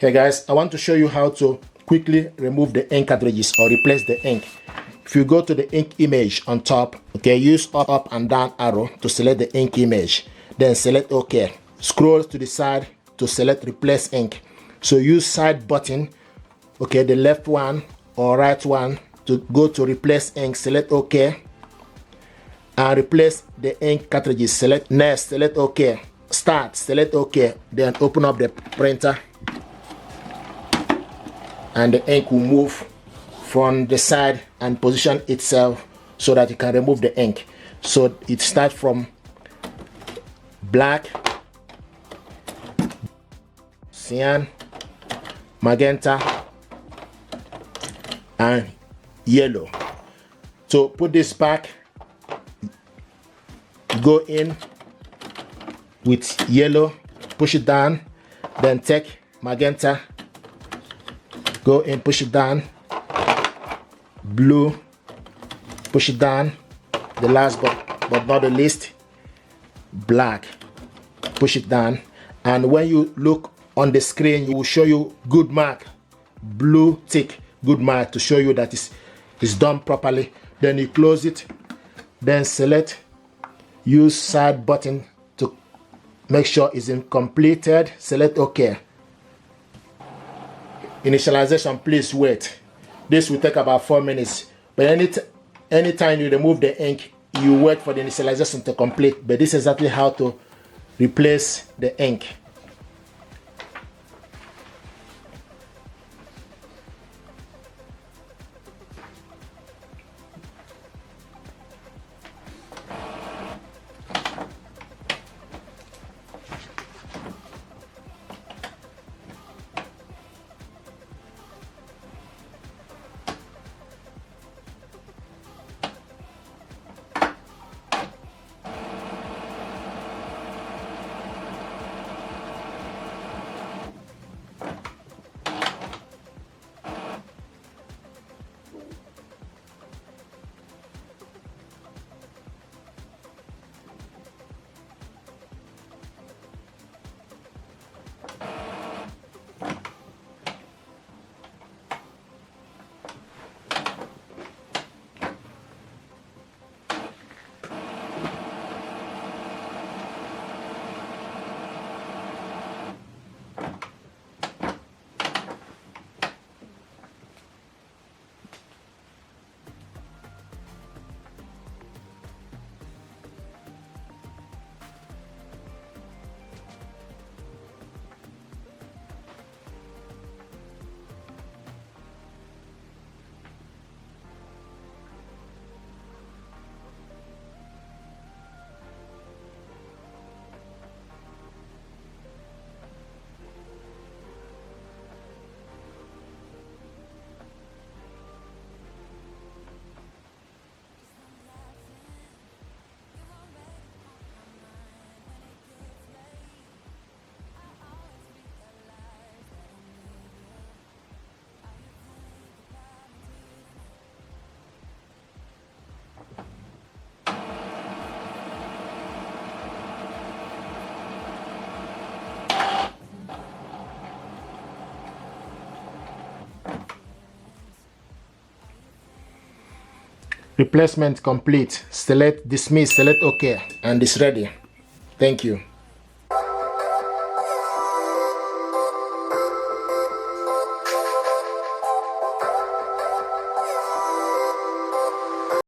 Okay guys, I want to show you how to quickly remove the ink cartridges or replace the ink. If you go to the ink image on top, okay, use up and down arrow to select the ink image, then select OK. Scroll to the side to select replace ink. So use side button, okay, the left one or right one to go to replace ink, select OK, and replace the ink cartridges. Select next, select OK, start, select OK, then open up the printer and the ink will move from the side and position itself so that you can remove the ink. So it starts from black, cyan, magenta, and yellow. So put this back, go in with yellow, push it down, then take magenta, go in, push it down, blue, push it down, the last but not the least, black, push it down, and when you look on the screen, it will show you good mark, blue tick, good mark, to show you that it's done properly. Then you close it, then select, use side button to make sure it's completed, select OK. Initialization, please wait. This will take about 4 minutes, but anytime you remove the ink, you wait for the initialization to complete. But this is exactly how to replace the ink. Replacement complete. Select dismiss, select OK, and it's ready. Thank you.